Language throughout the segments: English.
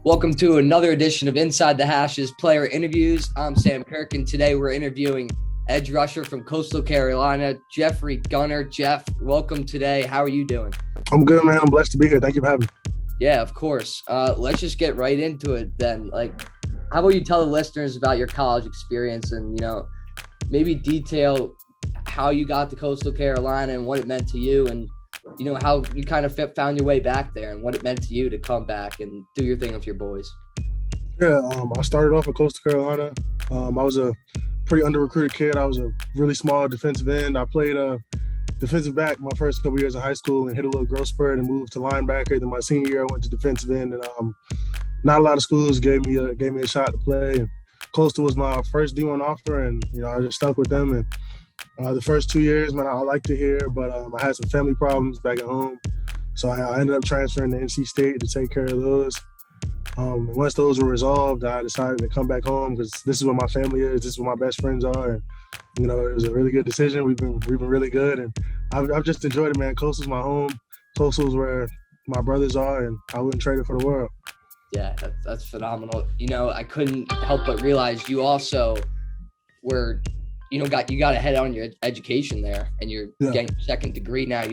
Welcome to another edition of Inside the Hashes Player Interviews. I'm Sam Kirk, and today we're interviewing Edge Rusher from Coastal Carolina, Jeffrey Gunter. Jeff, welcome today. How are you doing? I'm good, man. I'm blessed to be here. Thank you for having me. Yeah, of course. Let's just get right into it then. How about you tell the listeners about your college experience and, maybe detail how you got to Coastal Carolina and what it meant to you and, how you kind of found your way back there and what it meant to you to come back and do your thing with your boys. Yeah, I started off at Coastal Carolina. I was a pretty under-recruited kid. I was a really small defensive end. I played defensive back my first couple years of high school and hit a little growth spurt and moved to linebacker. Then my senior year, I went to defensive end, and not a lot of schools gave me a shot to play. And Coastal was my first D1 offer, and I just stuck with them. And the first 2 years, man, I liked it here, but I had some family problems back at home, so I ended up transferring to NC State to take care of those. Once those were resolved, I decided to come back home because this is where my family is. This is where my best friends are, and it was a really good decision. We've been really good, and I've just enjoyed it, man. Coastal's my home. Coastal's where my brothers are, and I wouldn't trade it for the world. Yeah, that's phenomenal. I couldn't help but realize you also were, got ahead on your education there, and you're getting your second degree now.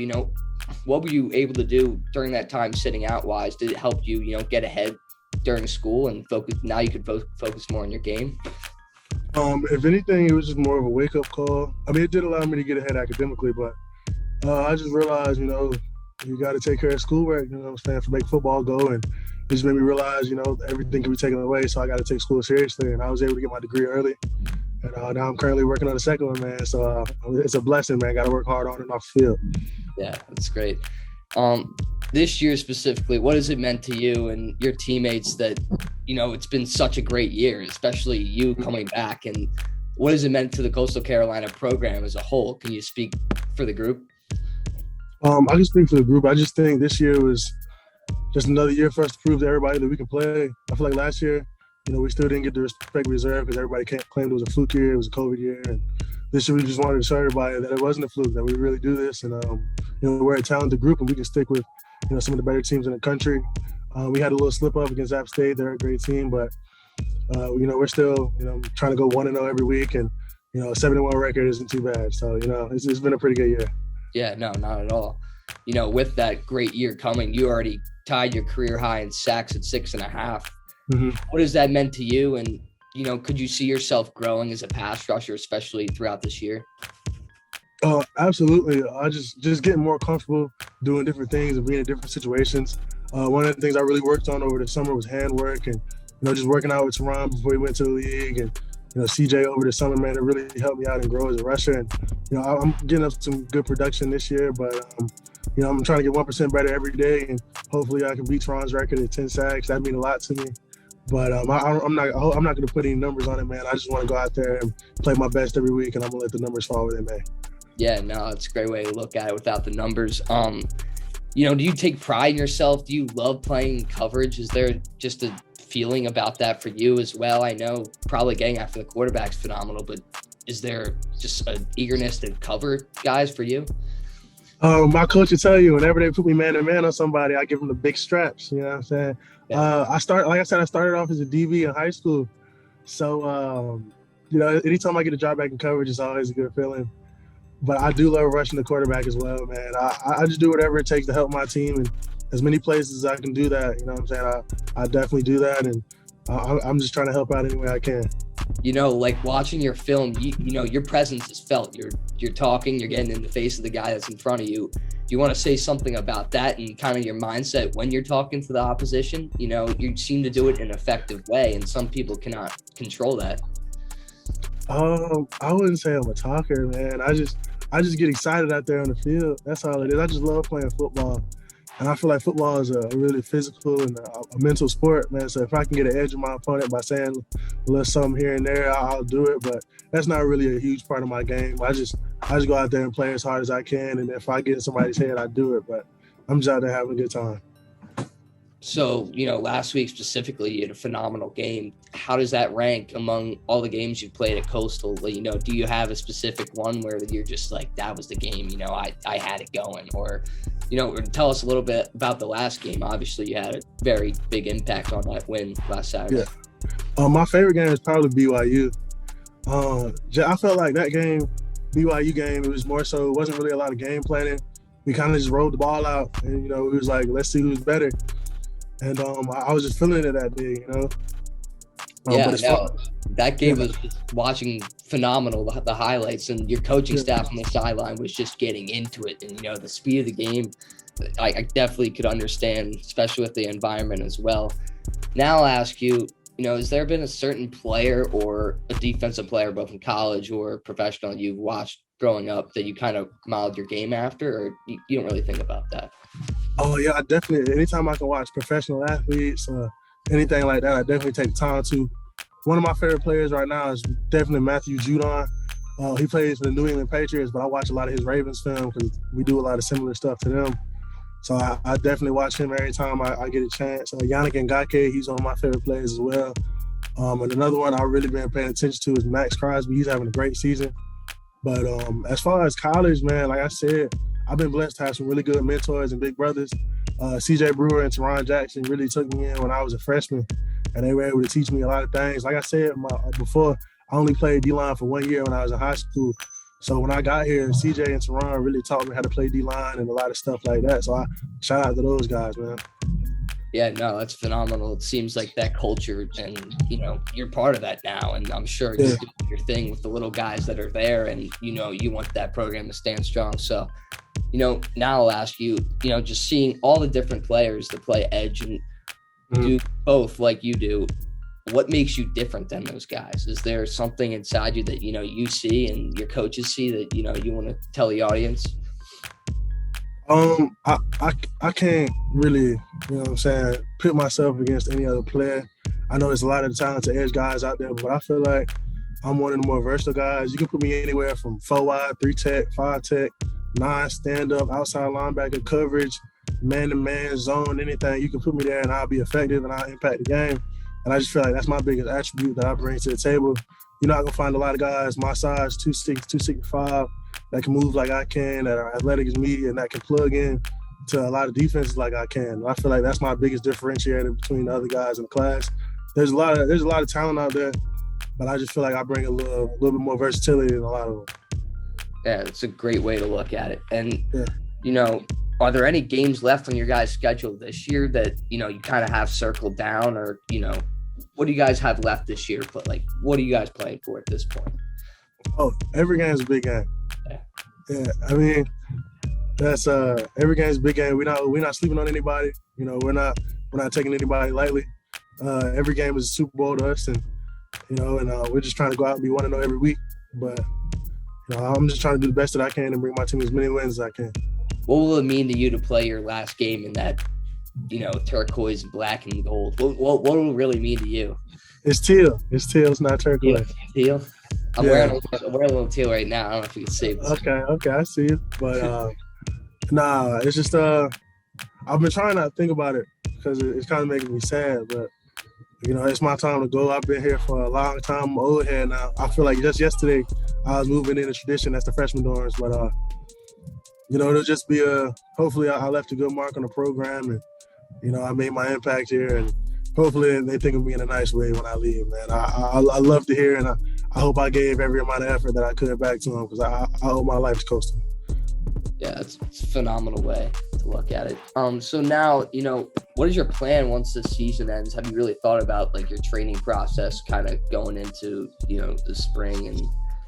What were you able to do during that time sitting out wise? Did it help you, get ahead during school and focus? Now you could focus more on your game. If anything, it was just more of a wake up call. I mean, it did allow me to get ahead academically, but I just realized, you got to take care of schoolwork, for make football go. And it just made me realize, everything can be taken away. So I got to take school seriously. And I was able to get my degree early. And now I'm currently working on the second one, man. So it's a blessing, man. Got to work hard on it off the field. Yeah, that's great. This year specifically, what has it meant to you and your teammates that, it's been such a great year, especially you coming back? And what has it meant to the Coastal Carolina program as a whole? Can you speak for the group? I can speak for the group. I just think this year was just another year for us to prove to everybody that we can play. I feel like last year, we still didn't get the respect we deserved because everybody claimed it was a fluke year. It was a COVID year. And this year we just wanted to show everybody that it wasn't a fluke, that we really do this. And, we're a talented group and we can stick with, some of the better teams in the country. We had a little slip up against App State. They're a great team, but, we're still, trying to go 1-0 every week. And, a 7-1 record isn't too bad. So, it's been a pretty good year. Yeah, no, not at all. With that great year coming, you already tied your career high in sacks at 6.5. Mm-hmm. What has that meant to you? And, could you see yourself growing as a pass rusher, especially throughout this year? Absolutely. I just getting more comfortable doing different things and being in different situations. One of the things I really worked on over the summer was handwork and, just working out with Teron before he went to the league and, CJ over the summer, man, it really helped me out and grow as a rusher. And, I'm getting up some good production this year, but, I'm trying to get 1% better every day. And hopefully I can beat Teron's record at 10 sacks. That'd mean a lot to me. But I'm not going to put any numbers on it, man. I just want to go out there and play my best every week, and I'm going to let the numbers fall where they may. Yeah, no, it's a great way to look at it without the numbers. Do you take pride in yourself? Do you love playing coverage? Is there just a feeling about that for you as well? I know probably getting after the quarterback's phenomenal, but is there just an eagerness to cover guys for you? My coach will tell you, whenever they put me man-to-man on somebody, I give them the big straps. You know what I'm saying? Yeah. I started off as a DB in high school. So, anytime I get a job back in coverage, it's always a good feeling. But I do love rushing the quarterback as well, man. I just do whatever it takes to help my team. And as many places as I can do that, what I'm saying? I definitely do that. And I'm just trying to help out any way I can. Watching your film, your presence is felt. You're talking, you're getting in the face of the guy that's in front of you. Do you want to say something about that and kind of your mindset when you're talking to the opposition? You seem to do it in an effective way, and some people cannot control that. I wouldn't say I'm a talker, man. I just get excited out there on the field. That's all it is. I just love playing football. And I feel like football is a really physical and a mental sport, man. So if I can get an edge on my opponent by saying a little something here and there, I'll do it. But that's not really a huge part of my game. I just go out there and play as hard as I can. And if I get in somebody's head, I do it. But I'm just out there having a good time. So, last week specifically, you had a phenomenal game. How does that rank among all the games you've played at Coastal? Do you have a specific one where you're just like, that was the game, I had it going? Or, tell us a little bit about the last game. Obviously, you had a very big impact on that win last Saturday. Yeah. My favorite game is probably BYU. I felt like that game, BYU game, it was more so, it wasn't really a lot of game planning. We kind of just rolled the ball out and, it was like, let's see who's better. And I was just feeling it that day, that game was just watching phenomenal, the highlights, and your coaching staff on the sideline was just getting into it. And, the speed of the game, I definitely could understand, especially with the environment as well. Now I'll ask you, has there been a certain player or a defensive player, both in college or professional, you've watched growing up that you kind of modeled your game after, or you don't really think about that? Oh, yeah, I definitely, anytime I can watch professional athletes, anything like that, I definitely take time to. One of my favorite players right now is definitely Matthew Judon. He plays for the New England Patriots, but I watch a lot of his Ravens film because we do a lot of similar stuff to them. So I definitely watch him every time I get a chance. Yannick Ngakoue, he's one of my favorite players as well. And another one I've really been paying attention to is Max Crosby. He's having a great season. But as far as college, man, like I said, I've been blessed to have some really good mentors and big brothers. CJ Brewer and Teron Jackson really took me in when I was a freshman, and they were able to teach me a lot of things. Like I said before, I only played D-line for 1 year when I was in high school. So when I got here, CJ and Teron really taught me how to play D-line and a lot of stuff like that. So I shout out to those guys, man. Yeah, no, that's phenomenal. It seems like that culture, and you're part of that now, and I'm sure you're doing your thing with the little guys that are there, and you want that program to stand strong. So, now I'll ask you, just seeing all the different players that play edge and do both like you do, what makes you different than those guys? Is there something inside you that you see and your coaches see that you want to tell the audience? I can't really, put myself against any other player. I know there's a lot of talented edge guys out there, but I feel like I'm one of the more versatile guys. You can put me anywhere from 4 wide, 3 tech, 5 tech, 9 stand-up, outside linebacker coverage, man-to-man, zone, anything. You can put me there and I'll be effective and I'll impact the game. And I just feel like that's my biggest attribute that I bring to the table. You're not going to find a lot of guys my size, 2'6", 265, that can move like I can, that are athletic as me, and that can plug in to a lot of defenses like I can. And I feel like that's my biggest differentiator between the other guys in the class. There's a lot of talent out there, but I just feel like I bring a little bit more versatility than a lot of them. Yeah, it's a great way to look at it. And, are there any games left on your guys' schedule this year that, you kind of have circled down, or, what do you guys have left this year? But what are you guys playing for at this point? Oh, every game is a big game. Yeah. I mean, that's every game is a big game. We're not sleeping on anybody. We're not taking anybody lightly. Every game is a Super Bowl to us, and we're just trying to go out and be 1-0 every week. But I'm just trying to do the best that I can and bring my team as many wins as I can. What will it mean to you to play your last game in that, turquoise, black, and gold? What will it really mean to you? It's teal. It's teal. It's not turquoise. Teal? I'm wearing a little teal right now. I don't know if you can see this. Okay, I see it. But it's just I've been trying not to think about it because it's kind of making me sad. But it's my time to go. I've been here for a long time. I'm old head now. I feel like just yesterday I was moving in a tradition. That's the freshman dorms. But it'll just be hopefully I left a good mark on the program, and I made my impact here, and hopefully they think of me in a nice way when I leave, man. I love to hear, and I hope I gave every amount of effort that I could back to them, because I owe my life to Coastal. Yeah, it's a phenomenal way to look at it. So now, what is your plan once the season ends? Have you really thought about your training process kind of going into, the spring, and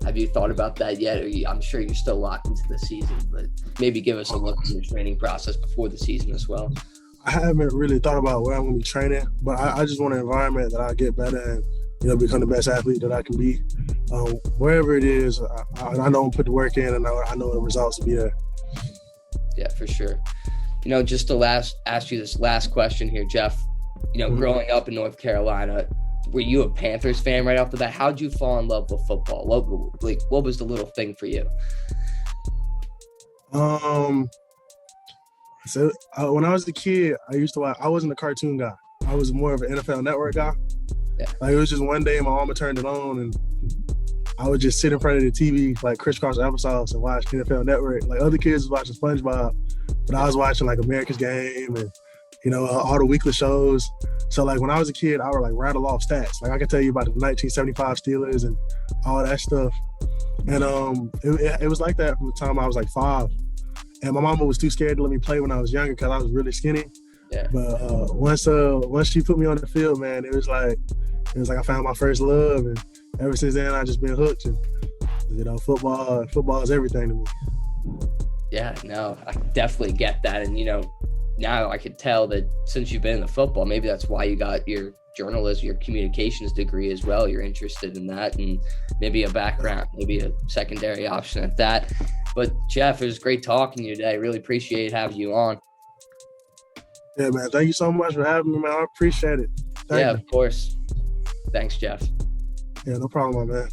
have you thought about that yet? I'm sure you're still locked into the season, but maybe give us a look at the training process before the season as well. I haven't really thought about where I'm going to be training, but I just want an environment that I get better and, become the best athlete that I can be. Wherever it is, I know I'm going to put the work in, and I know the results will be there. Yeah, for sure. Just to ask you this last question here, Jeff, growing up in North Carolina, were you a Panthers fan right off the bat? How'd you fall in love with football? What was the little thing for you? So when I was a kid, I used to watch. I wasn't a cartoon guy. I was more of an NFL Network guy. Yeah. Like it was just one day my mama turned it on and I would just sit in front of the TV like crisscross applesauce and watch NFL Network. Like other kids was watching SpongeBob, but I was watching like America's Game and all the weekly shows. So like when I was a kid, I would like rattle off stats. Like I could tell you about the 1975 Steelers and all that stuff. And it was like that from the time I was like 5. And my mama was too scared to let me play when I was younger because I was really skinny. Yeah. But once she put me on the field, man, it was like I found my first love, and ever since then I just been hooked. And football is everything to me. Yeah, no, I definitely get that. And now I could tell that since you've been in the football, maybe that's why you got your journalism, your communications degree as well. You're interested in that, and maybe a background, maybe a secondary option at that. But Jeff, it was great talking to you today. I really appreciate having you on. Yeah, man. Thank you so much for having me, man. I appreciate it. Thank you. Of course. Thanks, Jeff. Yeah, no problem, my man.